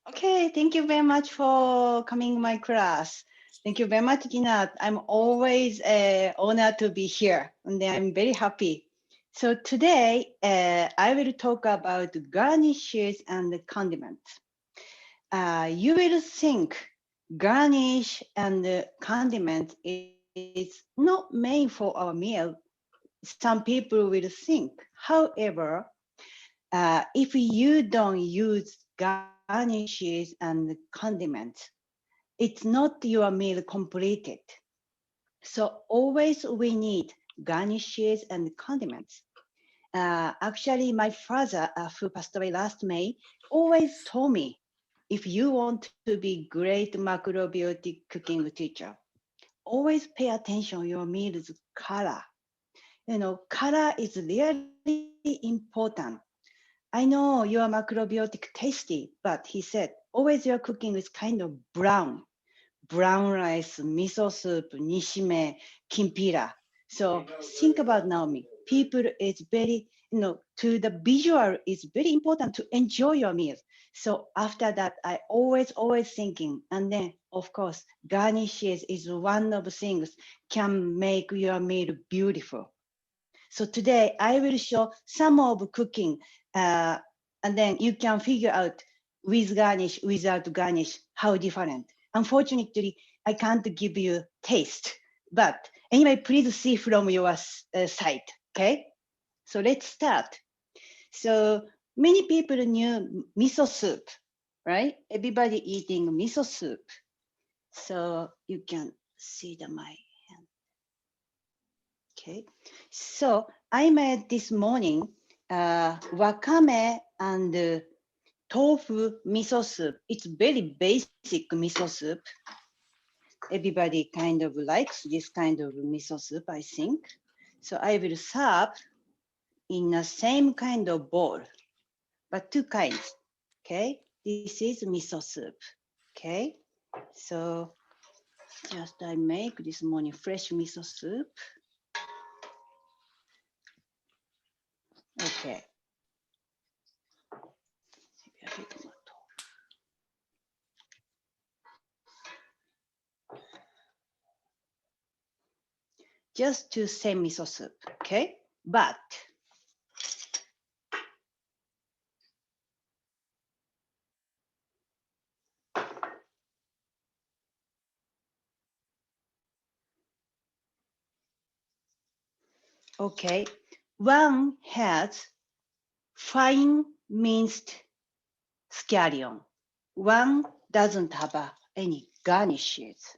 Okay, thank you very much for coming to my class. Thank you very much, Gina. I'm always honored to be here, and I'm very happy. So today, I will talk about garnishes and condiments. You will think garnish and condiment is not made for our meal. Some people will think. However, if you don't use garnishes and condiments, it's not your meal completed. So always we need garnishes and condiments. Actually, my father, who passed away last May, always told me, if you want to be great macrobiotic cooking teacher, always pay attention your meal's color. Color is really important. I know your macrobiotic tasty, but he said, always your cooking is kind of brown. Brown rice, miso soup, nishime, kimpira. So think about Naomi. People is very, to the visual is very important to enjoy your meal. So after that, I always thinking. And then, of course, garnishes is one of the things can make your meal beautiful. So today I will show some of cooking, and then you can figure out with garnish, without garnish, how different. Unfortunately, I can't give you taste, but anyway, please see from your side, okay? So let's start. So many people knew miso soup, right? Everybody eating miso soup. So you can see my hand, okay? So I made this morning wakame and tofu miso soup. It's very basic miso soup. Everybody kind of likes this kind of miso soup, I think. So I will serve in the same kind of bowl, but two kinds. Okay, this is miso soup. Okay, so just I make this morning fresh miso soup. Okay. Just to say miso soup, okay? But okay, one has fine minced scallion. One doesn't have any garnishes.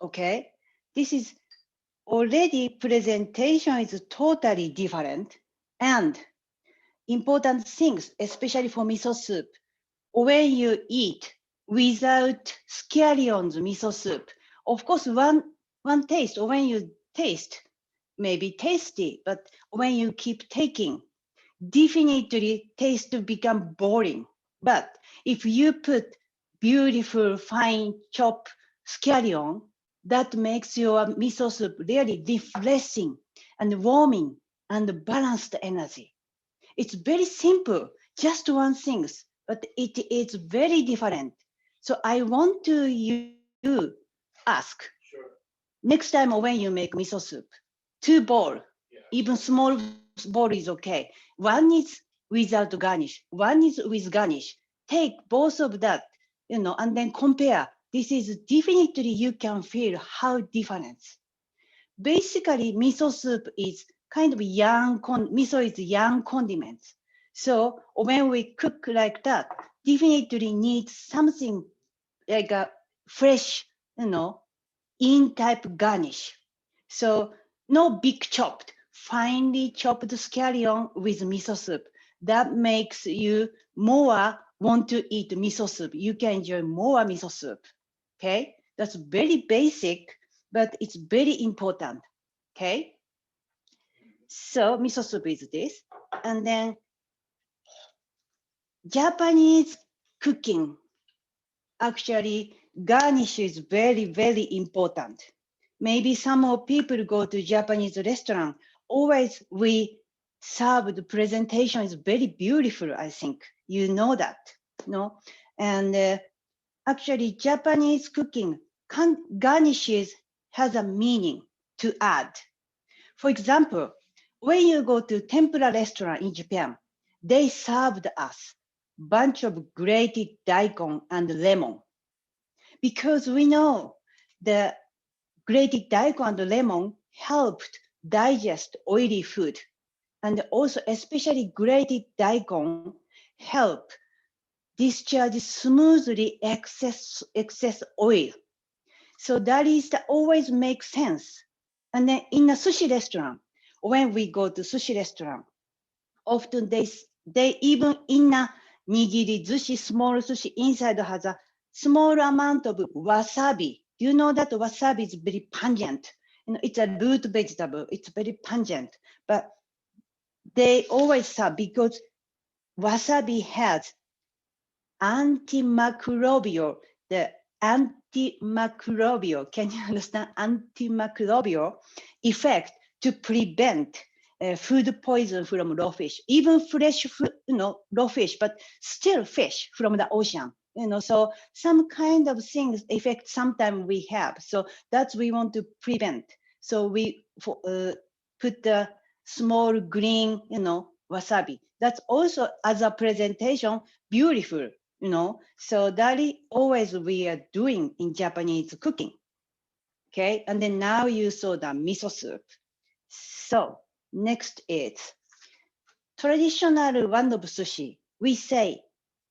Okay, this is already presentation is totally different, and important things, especially for miso soup, when you eat without scallion's miso soup, of course, one taste, or when you taste, may be tasty, but when you keep taking, definitely taste to become boring. But if you put beautiful fine chopped scallion, that makes your miso soup really refreshing and warming and balanced energy. It's very simple, just one thing, but it is very different. So I want to you ask, next time when you make miso soup, two bowl, even small bowl is okay. One is without garnish, one is with garnish. Take both of that, and then compare. This is definitely you can feel how different. Basically, miso soup is kind of miso is young condiments. So when we cook like that, definitely need something like a fresh, in type garnish. So no big chopped, finely chopped scallion with miso soup. That makes you more want to eat miso soup. You can enjoy more miso soup. Okay, that's very basic, but it's very important. Okay, so miso soup is this, and then Japanese cooking. Actually, garnish is very, very important. Maybe some of people go to Japanese restaurant. Always we serve the presentation is very beautiful. I think you know that. No, And actually, Japanese cooking, garnishes has a meaning to add. For example, when you go to tempura restaurant in Japan, they served us bunch of grated daikon and lemon because we know the grated daikon and lemon helped digest oily food, and also especially grated daikon help discharge smoothly excess oil. So that is that always makes sense. And then in a sushi restaurant, when we go to sushi restaurant, often they even in a nigiri sushi, small sushi inside has a small amount of wasabi. You know that wasabi is very pungent. It's a root vegetable. It's very pungent, but they always serve because wasabi has antimicrobial, the antimicrobial, can you understand? Antimicrobial effect to prevent food poison from raw fish, even fresh, raw fish, but still fish from the ocean. So some kind of things effect sometimes we have. So that's we want to prevent. So we put the small green, wasabi. That's also as a presentation, beautiful. So that is always we are doing in Japanese cooking. Okay, and then now you saw the miso soup. So next is traditional one of sushi. We say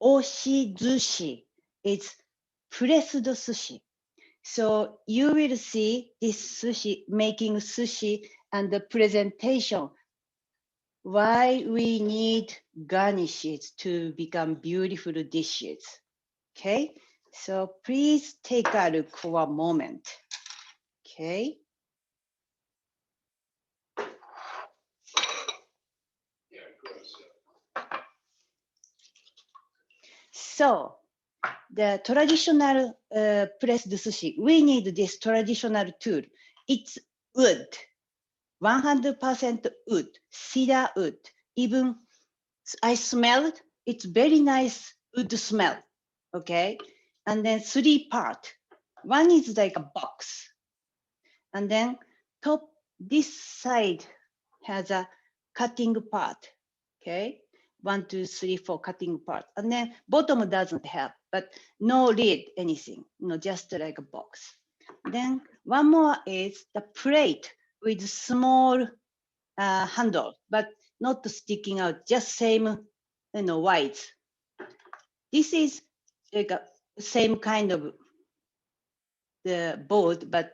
oshizushi. It's pressed sushi. So you will see this sushi, making sushi and the presentation, why we need garnishes to become beautiful dishes. Okay, so please take a look for a moment. Okay. So the traditional pressed sushi, we need this traditional tool. It's wood, 100% wood, cedar wood. Even I smelled, it's very nice wood smell. Okay. And then 3 parts. One is like a box. And then top, this side has a cutting part. Okay. 1, 2, 3, 4 cutting part. And then bottom doesn't have, but no lid, anything, just like a box. Then one more is the plate with small handle, but not sticking out, just same, wide. This is like a same kind of the board, but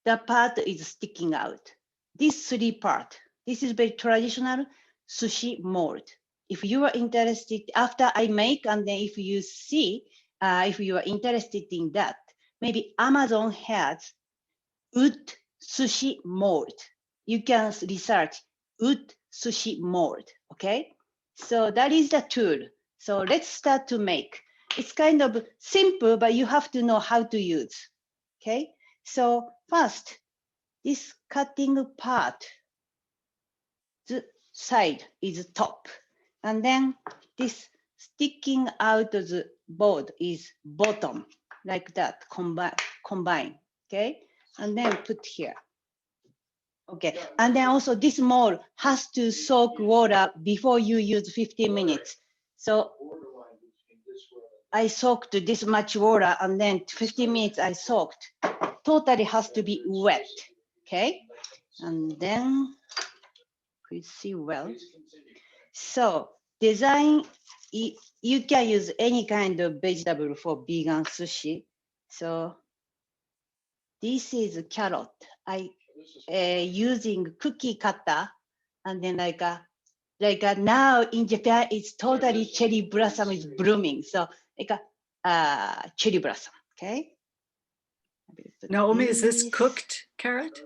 the part is sticking out. This 3 part, this is very traditional sushi mold. If you are interested, after I make, and then if you see, if you are interested in that, maybe Amazon has wood sushi mold. You can research wood sushi mold, okay? So that is the tool. So let's start to make. It's kind of simple, but you have to know how to use, okay? So first, this cutting part, the side is top. And then this sticking out of the board is bottom, like that, combine, okay? And then put here. Okay, and then also this mold has to soak water before you use 15 minutes. So I soaked this much water and then 15 minutes I soaked. Totally has to be wet, okay? And then you see well. So design, you can use any kind of vegetable for vegan sushi. So this is carrot. I using cookie cutter, and then like now in Japan, it's totally cherry blossom is blooming. So like a cherry blossom, okay? Naomi, is this cooked carrot?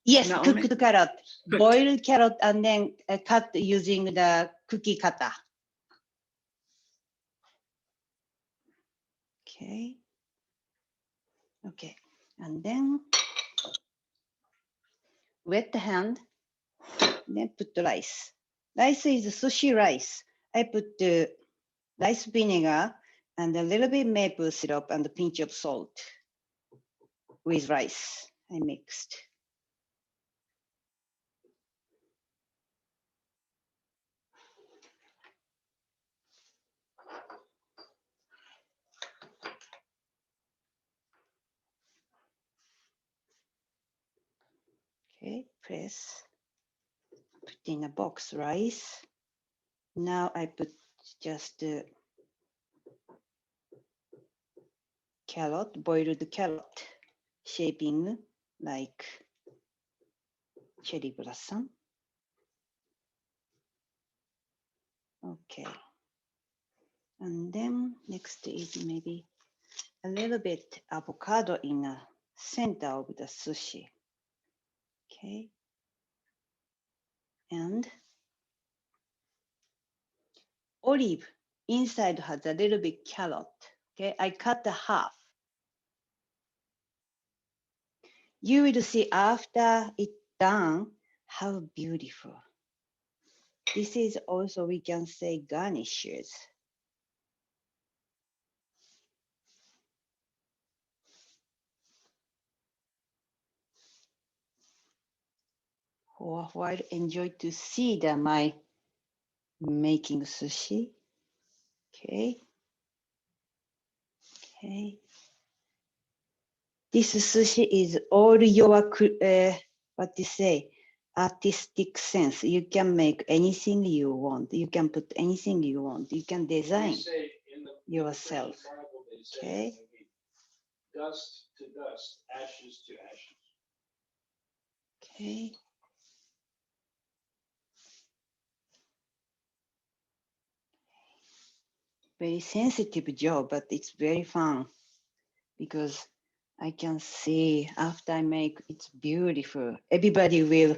Yes, Naomi? cooked carrot, Cooked. boiled carrot, and then cut using the cookie cutter. Okay. Okay, and then wet the hand, then put the rice. Rice is sushi rice. I put rice vinegar, and a little bit maple syrup and a pinch of salt with rice. I mixed. Okay, press. Put in a box rice. Now I put just carrot, boiled carrot, shaping like cherry blossom. Okay. And then next is maybe a little bit avocado in the center of the sushi. Okay. And olive inside has a little bit carrot. Okay, I cut the half. You will see after it done how beautiful. This is also, we can say, garnishes. For a while, enjoy to see my making sushi. Okay. Okay. This sushi is all your, what to say, artistic sense. You can make anything you want. You can put anything you want. You can design yourself. Okay. Dust to dust, ashes to ashes. Okay. Very sensitive job, but it's very fun because I can see after I make, it's beautiful. Everybody will,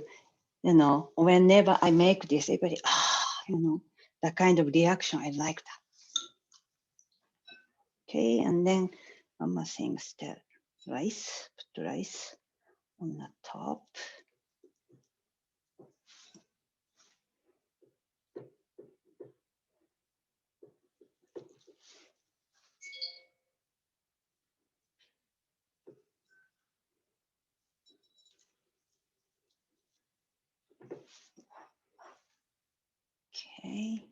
whenever I make this, everybody, that kind of reaction, I like that. Okay, and then one more thing, stir rice, put rice on the top. Okay,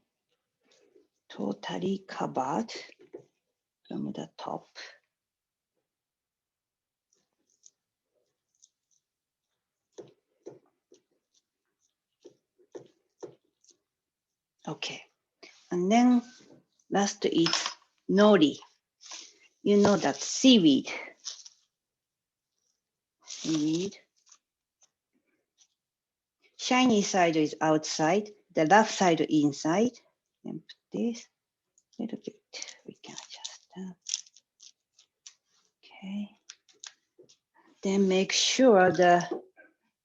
totally covered from the top. Okay, and then last is nori. You know that seaweed. Seaweed. Shiny side is outside, the rough side inside. Then put this a little bit. We can adjust that. Okay. Then make sure the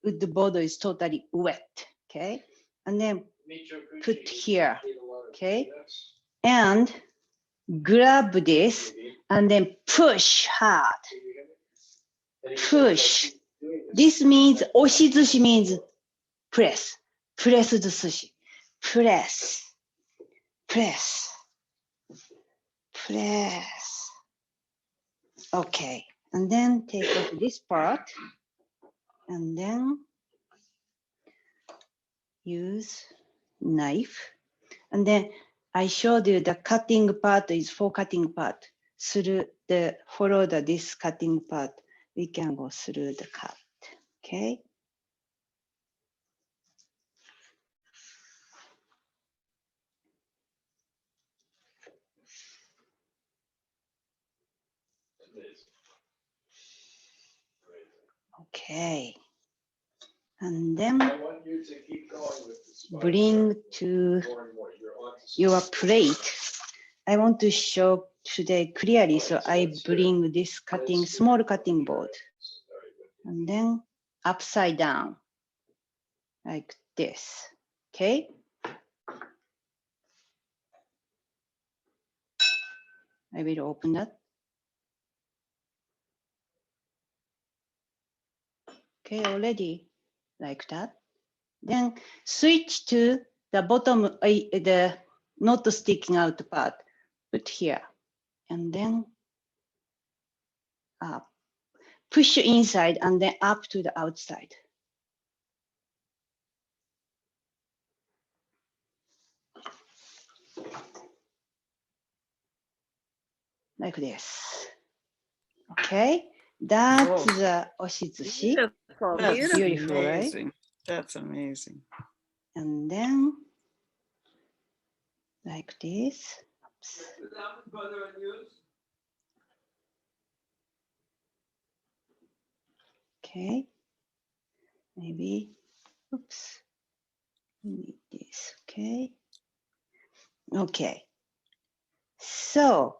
wood border is totally wet. Okay. And then put here. Okay. And grab this and then push hard. Push. This means, oshizushi means press. Press the sushi. Press. Press. Press. Okay. And then take off this part. And then use knife. And then I showed you the cutting part is for cutting part. Through the follow this cutting part, we can go through the cut. Okay. Okay. And then I want you to keep going with this. bring to your plate. I want to show today clearly, so I bring this cutting, small cutting board, and then upside down, like this, okay? I will open that. Okay, already like that. Then switch to the bottom, the not sticking out part. put here, and then up. Push inside and then up to the outside. Like this. Okay, that's the oshitsushi. Beautiful, That's beautiful. Beautiful, right? amazing. That's amazing. And then like this. Oops. Okay, maybe, oops, we need this, okay. Okay, so,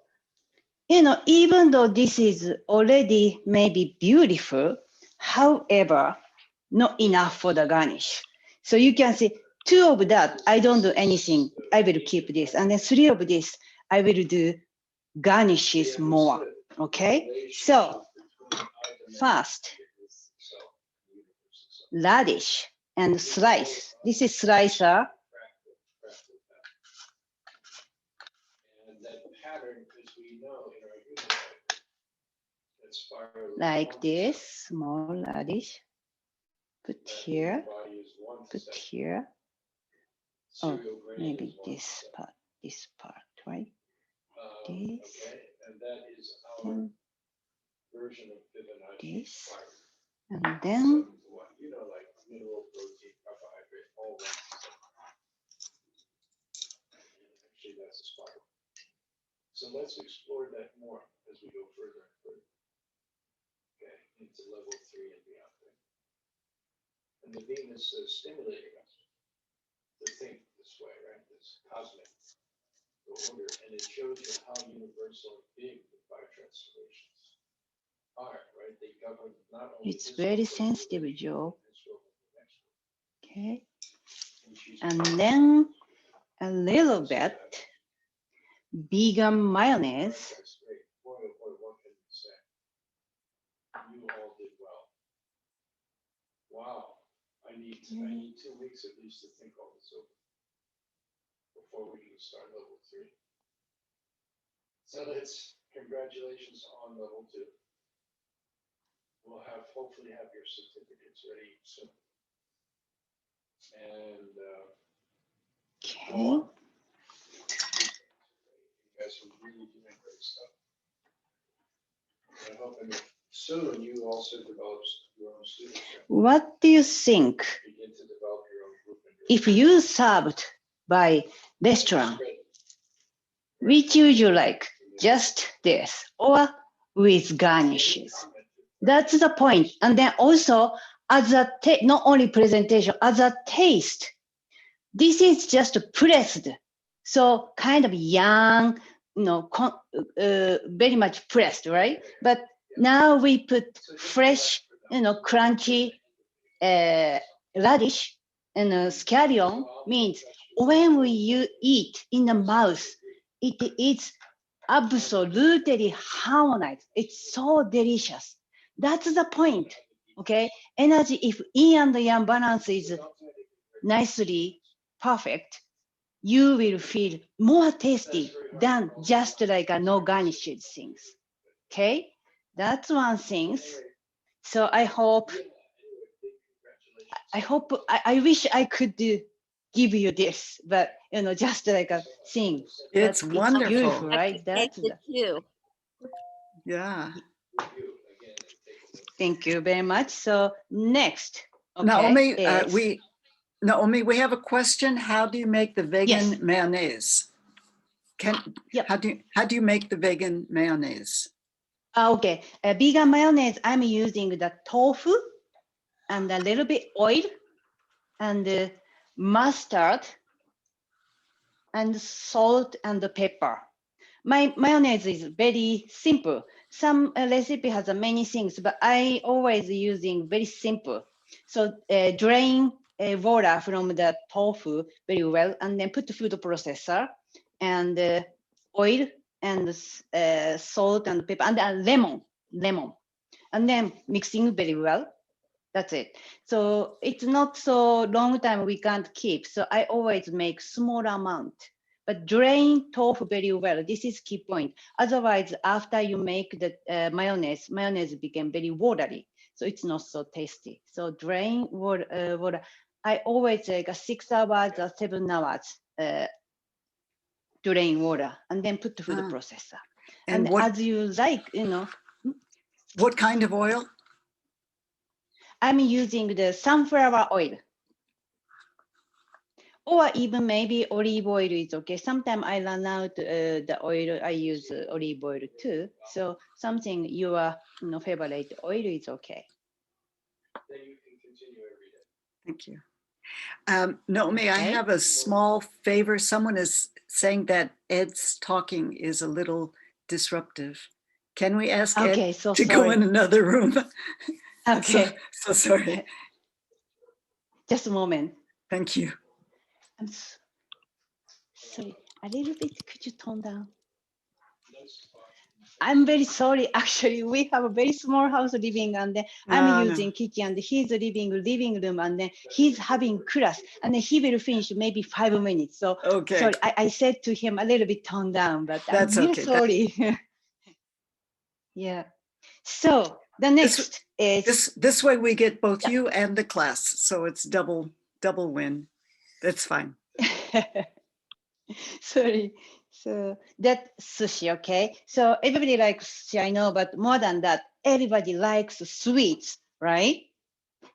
even though this is already maybe beautiful, however, not enough for the garnish. So you can see 2 of that, I don't do anything, I will keep this. And then 3 of this, I will do garnishes more, okay? So first, radish and slice. This is slicer. And that pattern, as we know in our human life, that spiral Like this, small radish. Put here, body is one put second. here. Oh, Cereal grain maybe is one this second. part, right? This, Okay, and that is our then version of Fibonacci this, spiral. and then Some, like mineral, protein, carbohydrate, all one second. Actually, that's a spiral. So let's explore that more as we go further and further. Okay, into level 3 and beyond. And the Venus is stimulating us to think this way, right? This cosmic order, and it shows you how universal and big the 5 transformations are, right? They govern not only it's very sensitive, Joe. Okay, and then a little bit vegan mayonnaise. Boy, what can you say? You all did well. Wow. I need 2 weeks at least to think all this over before we can start level 3. So that's congratulations on level 2. We'll hopefully have your certificates ready soon. And Okay. you guys are really doing great stuff. And I'm hoping that soon you also develop your own students. What do you think Begin to develop your own group. if you served by restaurant? Which would you like? Just this or with garnishes? That's the point. And then also as a not only presentation, as a taste. This is just pressed. So kind of young, very much pressed, right? But now we put fresh, crunchy radish and scallion means when you eat in the mouth, it is absolutely harmonized. It's so delicious. That's the point. Okay. Energy, if yin and yang balance is nicely perfect, you will feel more tasty than just like a no garnishes things. Okay. That's one thing. So I wish I could give you this, but just like a thing. It's wonderful. It's beautiful, right? That's it too. Yeah. Thank you very much. So next, Naomi, we have a question. How do you make the vegan mayonnaise? How do you make the vegan mayonnaise? Okay, vegan mayonnaise. I'm using the tofu and a little bit oil and mustard and salt and pepper. My mayonnaise is very simple. Some recipe has many things, but I always using very simple. So drain water from the tofu very well, and then put the food processor and oil and salt and pepper and lemon, and then mixing very well. That's it. So it's not so long time we can't keep. So I always make small amount. but drain tofu very well. This is key point. Otherwise, after you make the mayonnaise became very watery, so it's not so tasty. So drain water. I always take 6 hours or 7 hours drain water and then put the food processor. And as you like, What kind of oil? I'm using the sunflower oil. Or even maybe olive oil is okay. Sometimes I run out the oil. I use olive oil too. So something your favorite oil is okay. Then you can continue every day. Thank you. Naomi, I have a small favor. Someone is saying that Ed's talking is a little disruptive. Can we ask Ed to go in another room? Okay. So sorry. Just a moment. Thank you. I'm sorry. A little bit. Could you tone down? I'm very sorry. Actually, we have a very small house living, and then I'm using kitchen, and he's living room, and then he's having class, and then he will finish maybe 5 minutes. So sorry, I said to him a little bit tone down, but that's I'm really sorry. Yeah. So the next is this way we get both you and the class, so it's double win. That's fine. Sorry. So that's sushi, okay? So everybody likes sushi, I know, but more than that, everybody likes sweets, right?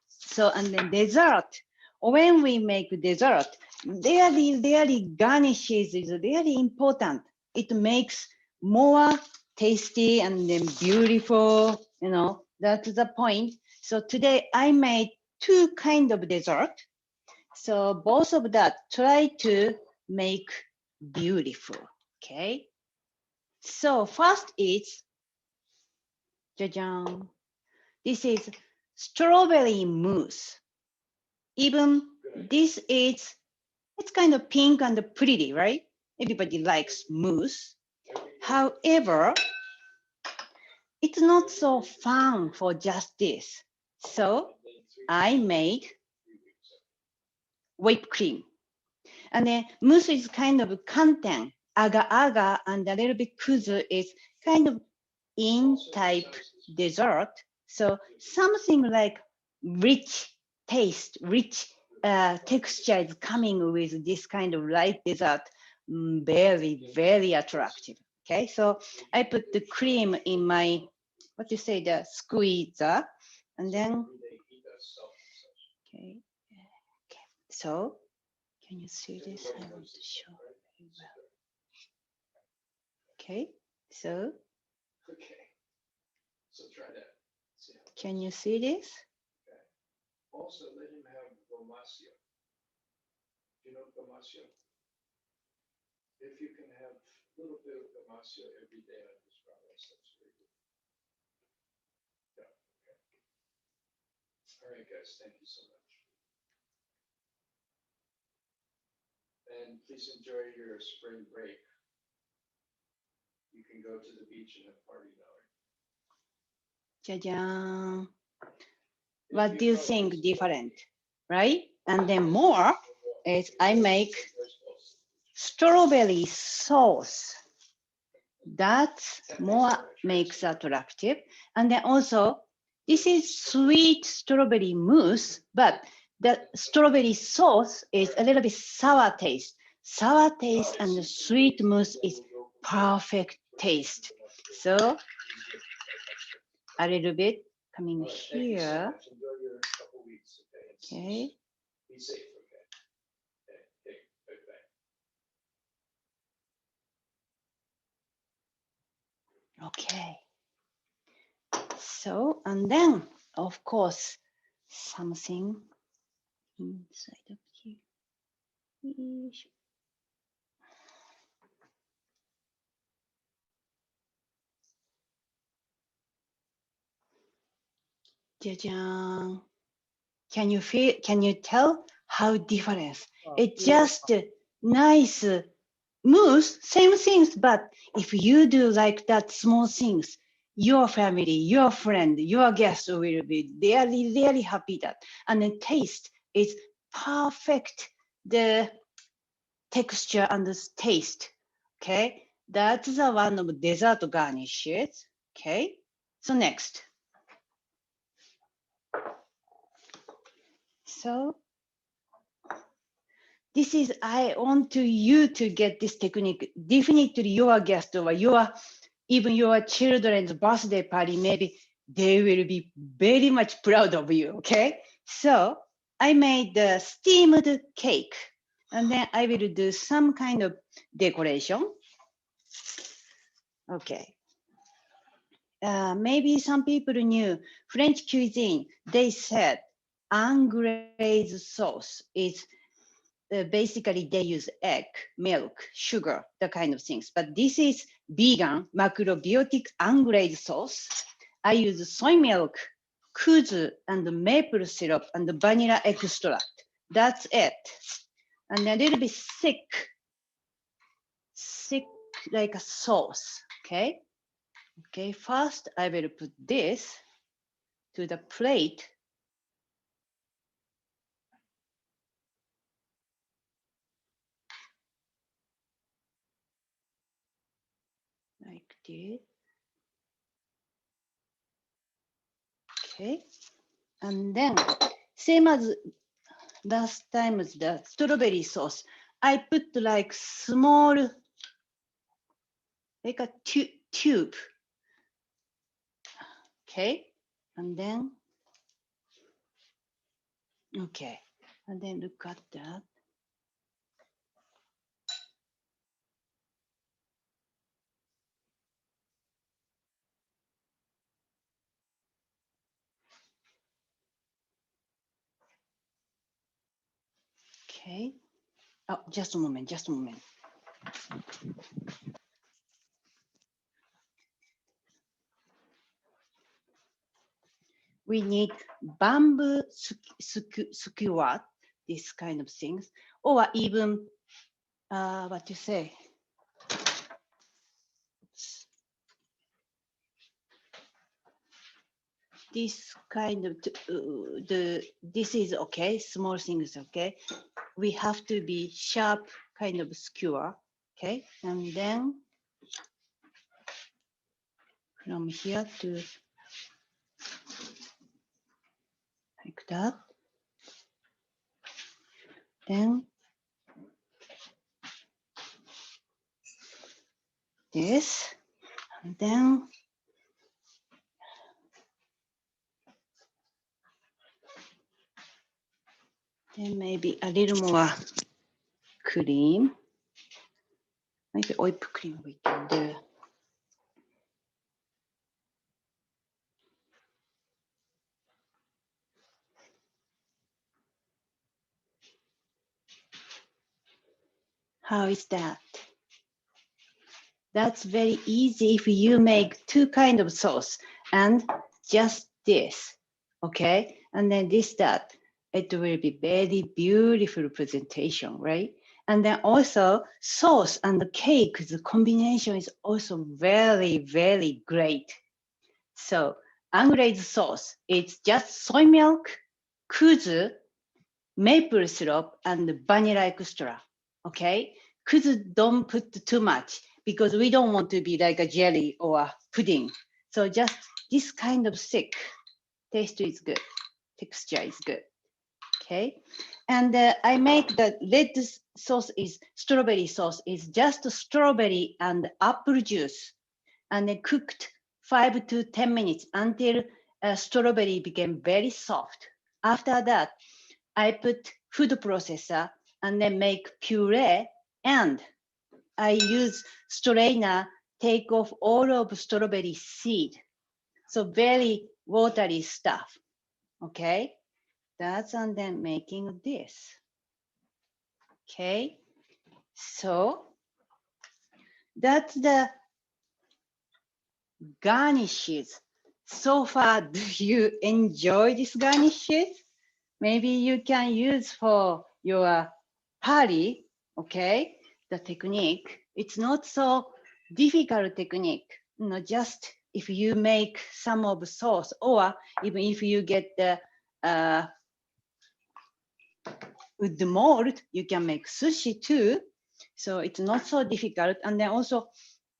So, and then dessert. When we make dessert, really garnishes is really important. It makes more tasty and then beautiful, that's the point. So today I made 2 kinds of dessert. So both of that, try to make beautiful, okay? So first is, jajan. This is strawberry mousse. Even this is, it's kind of pink and pretty, right? Everybody likes mousse. However, it's not so fun for just this. So I made whipped cream. And then mousse is kind of content, agar-agar, and a little bit kuzu is kind of in type dessert. So something like rich taste, rich texture is coming with this kind of light dessert. Very, very attractive. Okay, so I put the cream in my, the squeezer, and then, okay, so can you see this? I want to show you well. Okay, so. Okay. So try that. Can you see this? Okay. Also, let him have gomasio. Do you know gomasio? If you can have a little bit of gomasio every day on this process, that's very good. Yeah. Okay. All right, guys. Thank you so much. And please enjoy your spring break. You can go to the beach and have party now. Jajan. What do you think different, right? And then more is I make strawberry sauce. That more makes attractive. And then also, this is sweet strawberry mousse, but the strawberry sauce is a little bit sour taste. Sour taste and the sweet mousse is perfect taste. So a little bit coming here. Okay. Be safe, okay. So, and then, of course, something inside of here. Jajan. Can you tell how different? It's just nice mousse, same things, but if you do like that small things, your family, your friend, your guest will be really, really happy that. And the taste is perfect. The texture and the taste. Okay, that's the one of dessert garnishes. Okay, so next. So this is, I want you to get this technique. Definitely your guest or even your children's birthday party, maybe they will be very much proud of you, okay? So I made the steamed cake, and then I will do some kind of decoration. Okay. Maybe some people knew French cuisine, they said anglaise sauce is basically they use egg, milk, sugar, the kind of things. But this is vegan macrobiotic anglaise sauce. I use soy milk, kuzu, and maple syrup and vanilla extract. That's it. And a little bit thick like a sauce. Okay. Okay. First, I will put this to the plate. Like this. Okay. And then, same as last time, the strawberry sauce, I put like small, like a tube. Okay. And then, okay. And then look at that. Okay. Oh, just a moment, just a moment. We need bamboo skewer, this kind of things, or even, what you say? This kind of, this is okay, small things, okay? We have to be sharp kind of skewer, okay? And then from here to like that. Then this, and then maybe a little more cream. Maybe whipped cream we can do. How is that? That's very easy if you make two kinds of sauce and just this, okay? And then that, it will be very beautiful presentation, right? And then also sauce and the cake, the combination is also very, very great. So anglaise sauce, it's just soy milk, kuzu, maple syrup, and vanilla extra, okay? Kuzu don't put too much because we don't want to be like a jelly or a pudding. So just this kind of thick, taste is good, texture is good, okay? And I make the red sauce is strawberry sauce is just strawberry and apple juice, and then cooked 5 to 10 minutes until strawberry became very soft. After that, I put food processor and then make puree, and I use strainer, take off all of strawberry seed. So very watery stuff, okay? That's, and then making this, okay? So that's the garnishes. So far, do you enjoy this garnishes? Maybe you can use for your party, okay? The technique, it's not so difficult technique, just if you make some of sauce, or even if you get the with the mold, you can make sushi too. So it's not so difficult. And then also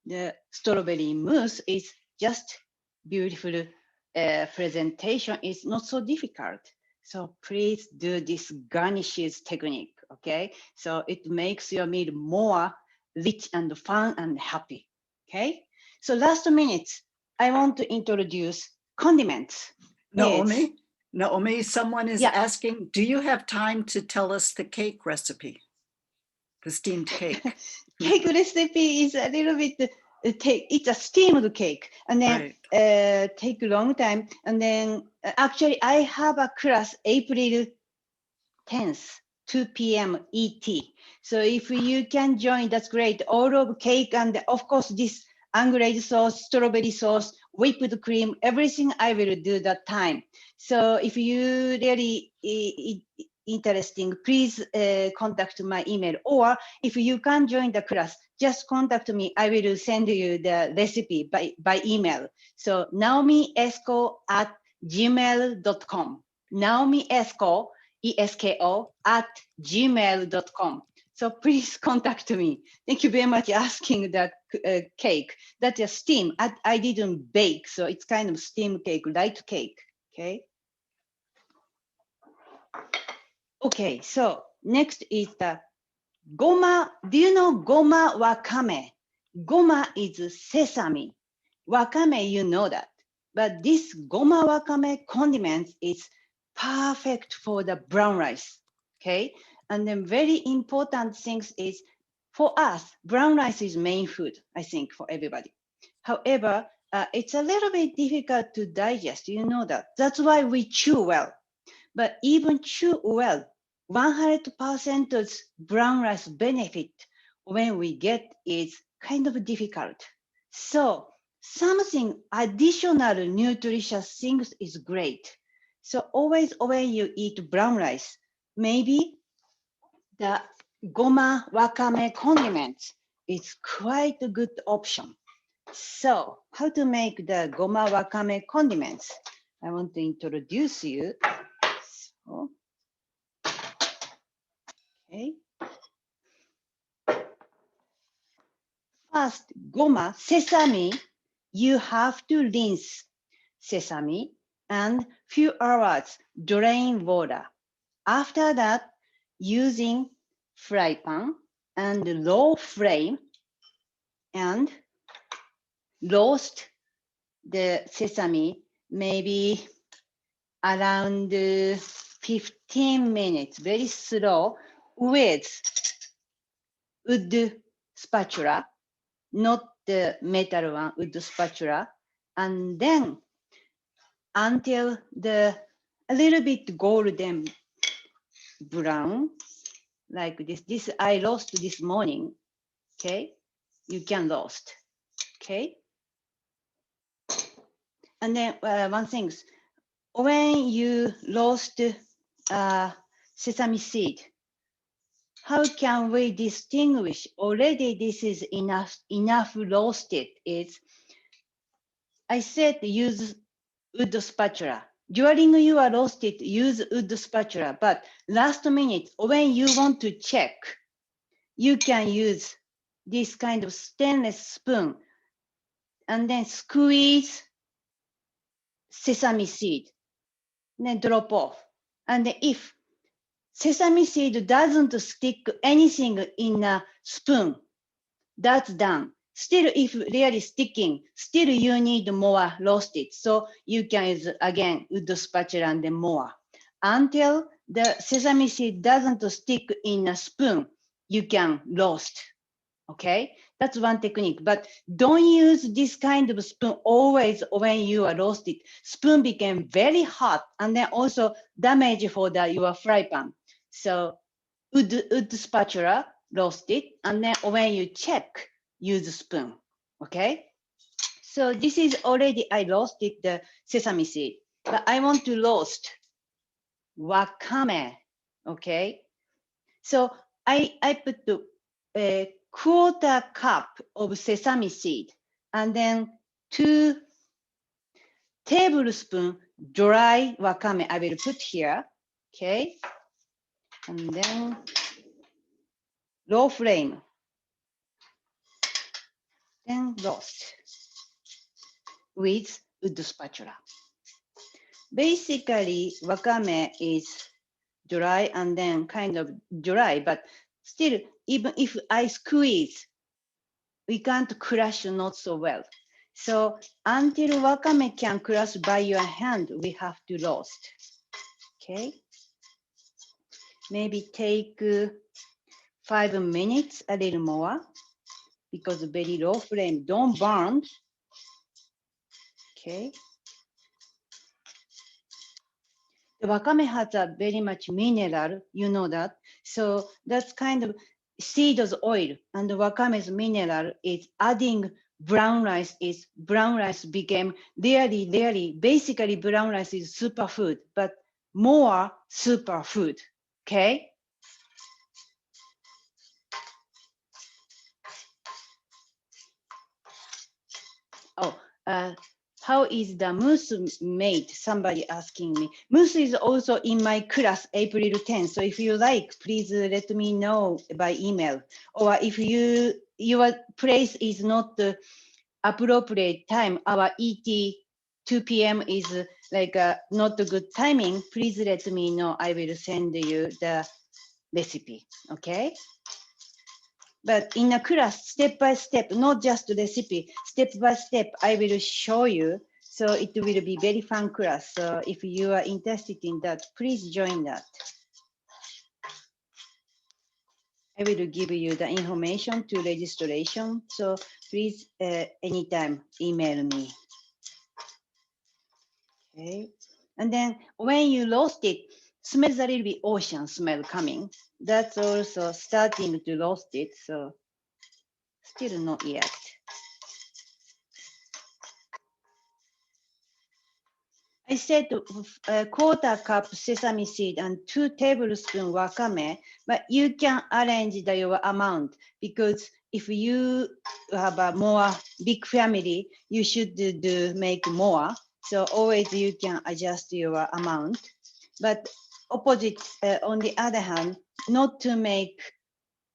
the strawberry mousse is just beautiful presentation. It's not so difficult. So please do this garnishes technique, okay? So it makes your meal more rich and fun and happy, okay? So last minute, I want to introduce condiments. Naomi, someone is asking, do you have time to tell us the cake recipe? The steamed cake. Cake recipe is a little bit, it's a steamed cake, and then take a long time. And then actually I have a class April 10th, 2 p.m. ET. So if you can join, that's great. All of cake and of course this unglazed sauce, strawberry sauce, whipped cream, everything I will do that time. So if you really interesting, please contact my email, or if you can join the class, just contact me. I will send you the recipe by email. So naomiesko@gmail.com. Naomi Esko, ESKO @gmail.com. So please contact me. Thank you very much asking that cake. That's a steam. I didn't bake, so it's kind of steam cake, light cake. Okay. Okay, so next is the goma. Do you know goma wakame? Goma is sesame. Wakame, you know that. But this goma wakame condiment is perfect for the brown rice, okay? And then very important things is, for us, brown rice is main food, I think, for everybody. However, it's a little bit difficult to digest, you know that. That's why we chew well. But even chew well, 100% brown rice benefit when we get is kind of difficult. So something additional nutritious things is great. So always when you eat brown rice, maybe the goma wakame condiments is quite a good option. So how to make the goma wakame condiments? I want to introduce you. So, okay. First, goma, sesame, you have to rinse sesame and few hours drain water. After that, using fry pan and low flame and roast the sesame maybe around 15 minutes, very slow, with wood spatula, not the metal one, wood spatula, and then until a little bit golden brown, like this. This I roast this morning, okay? You can roast, okay? And then one thing, when you roast sesame seed, how can we distinguish already this is enough roasted? Is I said use wood spatula. During you are roasted, use wood spatula. But last minute, when you want to check, you can use this kind of stainless spoon and then squeeze sesame seed, then drop off. And if sesame seed doesn't stick anything in a spoon, that's done. Still, if really sticking, still you need more roasted. So you can use again wood spatula and then more. Until the sesame seed doesn't stick in a spoon, you can roast. Okay, that's one technique. But don't use this kind of spoon always when you are roasted. Spoon became very hot and then also damage for your fry pan. So wood spatula, roast it, and then when you check, use a spoon, okay? So this is already, I roasted the sesame seed, but I want to roast wakame, okay? So I put a quarter cup of sesame seed and then 2 tablespoons dry wakame I will put here, okay? And then low flame. then roast with wood spatula. Basically, wakame is dry and then kind of dry, but still, even if I squeeze, we can't crush not so well. So until wakame can crush by your hand, we have to roast. Okay. Maybe take 5 minutes, a little more, because very low flame, don't burn. Okay. The wakame has a very much mineral, you know that. So that's kind of seeds oil, and the wakame's mineral is adding brown rice. Is brown rice became really, basically brown rice is superfood, but more superfood. Okay. Oh, how is the mousse made? Somebody asking me. Mousse is also in my class, April 10th. So if you like, please let me know by email. Or if your place is not the appropriate time, our ET 2 p.m. is like not a good timing, please let me know. I will send you the recipe, okay? But in a class, step by step, not just recipe, step by step, I will show you. So it will be very fun class. So if you are interested in that, please join that. I will give you the information to registration. So please, anytime, email me. Okay. And then when you roast it, smells a little bit ocean smell coming. That's also starting to roast it. So still not yet. I said a quarter cup sesame seed and 2 tablespoons wakame, but you can arrange your amount because if you have a more big family, you should make more. So always you can adjust your amount. But opposite, on the other hand, not to make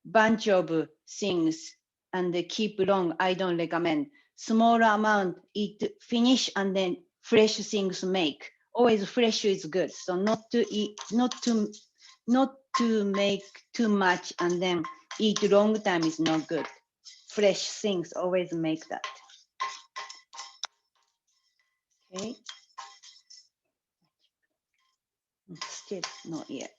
bunch of things and keep long, I don't recommend. Small amount, eat, finish, and then fresh things make. Always fresh is good. So not to eat, not to make too much and then eat long time is not good. Fresh things always make that. Okay. Still not yet.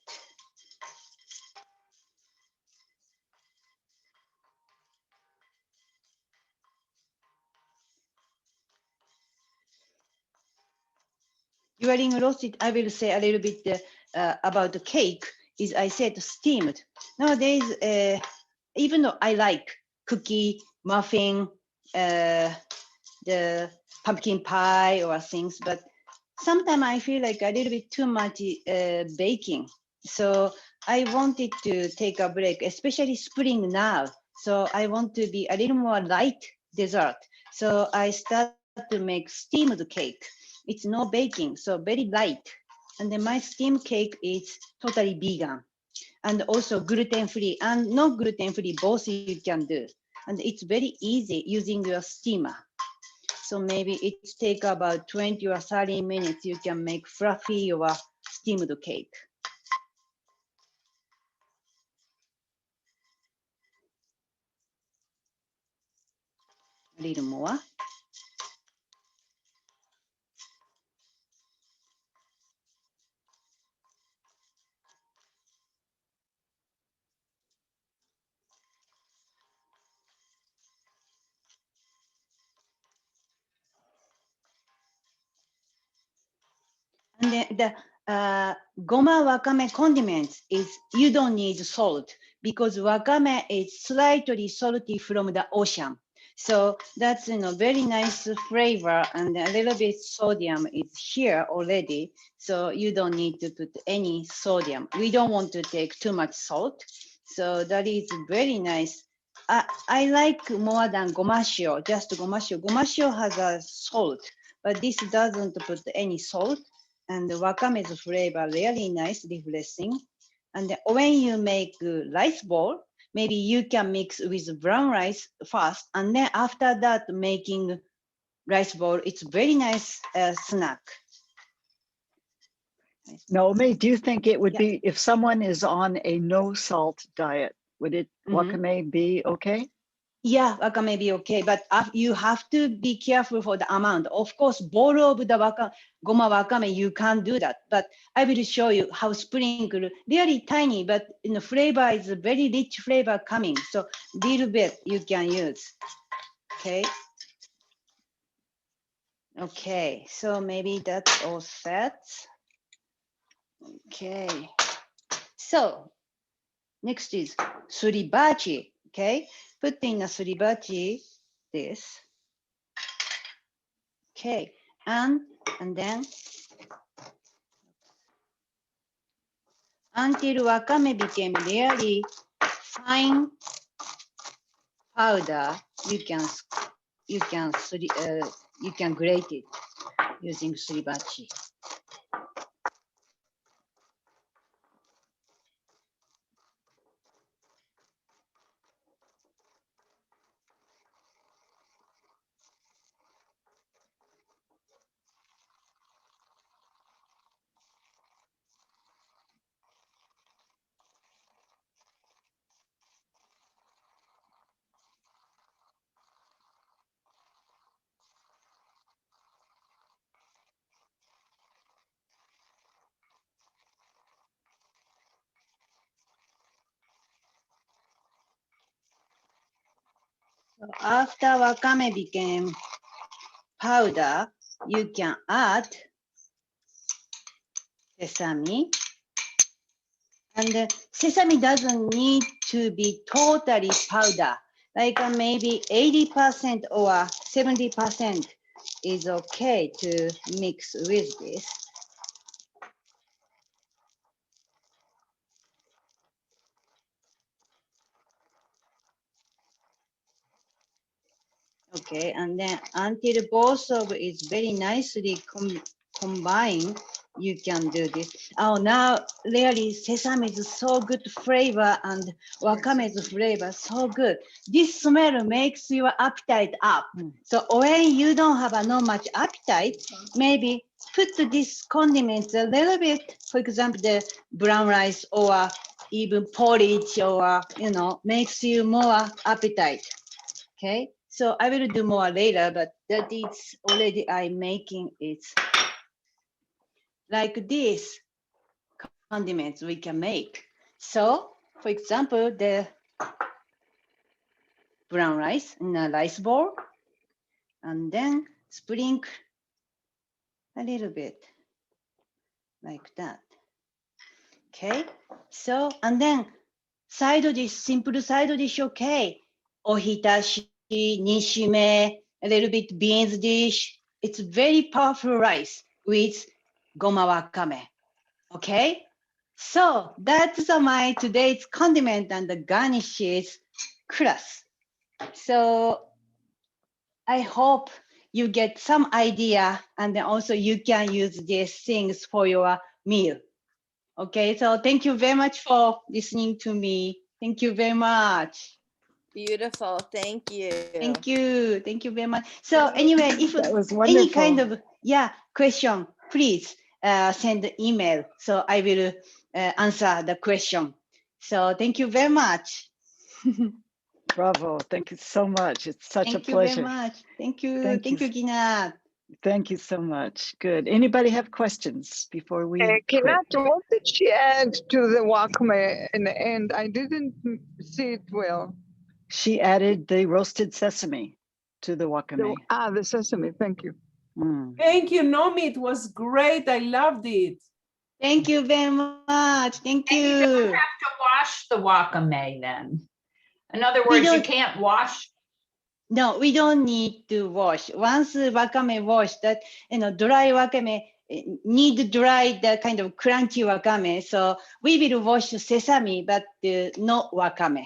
During roasted, I will say a little bit about the cake. Is I said steamed. Nowadays, even though I like cookie, muffin, the pumpkin pie or things, but sometimes I feel like a little bit too much baking. So I wanted to take a break, especially spring now. So I want to be a little more light dessert. So I start to make steamed cake. It's no baking, so very light. And then my steamed cake is totally vegan and also gluten-free and not gluten-free, both you can do. And it's very easy using your steamer. So maybe it take about 20 or 30 minutes, you can make fluffy or steamed cake. A little more. And then the goma wakame condiments is you don't need salt because wakame is slightly salty from the ocean. So that's very nice flavor and a little bit sodium is here already. So you don't need to put any sodium. We don't want to take too much salt. So that is very nice. I like more than gomashio, just gomashio. Gomashio has a salt, but this doesn't put any salt. And the wakame's flavor really nice, refreshing. And when you make rice bowl, maybe you can mix with brown rice first, and then after that making rice bowl. It's very nice snack. Naomi, do you think it would be, if someone is on a no salt diet, would it wakame be okay? Yeah, wakame be okay, but you have to be careful for the amount. Of course, bowl of the goma wakame, you can't do that. But I will show you how sprinkle, really tiny, but in the flavor is a very rich flavor coming. So little bit you can use. Okay. Okay, so maybe that's all set. Okay. So next is suribachi. Okay, put in a suribachi this. Okay, and then until wakame became really fine powder, you can grate it using suribachi. After wakame became powder, you can add sesame. And sesame doesn't need to be totally powder. Like maybe 80% or 70% is okay to mix with this. Okay, and then until both of it is very nicely combined, you can do this. Oh, now really sesame is so good flavor and wakame's flavor so good. This smell makes your appetite up. So when you don't have not much appetite, maybe put this condiments a little bit, for example, the brown rice or even porridge or, makes you more appetite. Okay, so I will do more later, but that is already I'm making it like this condiments we can make. So, for example, the brown rice in a rice bowl, and then sprinkle a little bit like that. Okay, so, and then side dish, simple side dish, okay. Ohitashi, nishime, a little bit beans dish. It's very powerful rice with goma wakame. Okay, so that's my today's condiment and the garnishes class. So I hope you get some idea, and then also you can use these things for your meal. Okay, so thank you very much for listening to me. Thank you very much. Beautiful. Thank you. Thank you. Thank you very much. So anyway, if any kind of question, please send the email. So I will answer the question. So thank you very much. Bravo. Thank you so much. It's such a pleasure. Thank you very much. Thank you. Thank you, Gina. Thank you so much. Good. Anybody have questions before we Gina, what did she add to the wakame in the end? I didn't see it well. She added the roasted sesame to the wakame. The sesame. Thank you. Thank you, Naomi. It was great. I loved it. Thank you very much. Thank you. And you don't have to wash the wakame then. In other words, you can't wash. No, we don't need to wash. Once wakame washed, that dry wakame need dry the kind of crunchy wakame. So we will wash sesame, but not wakame.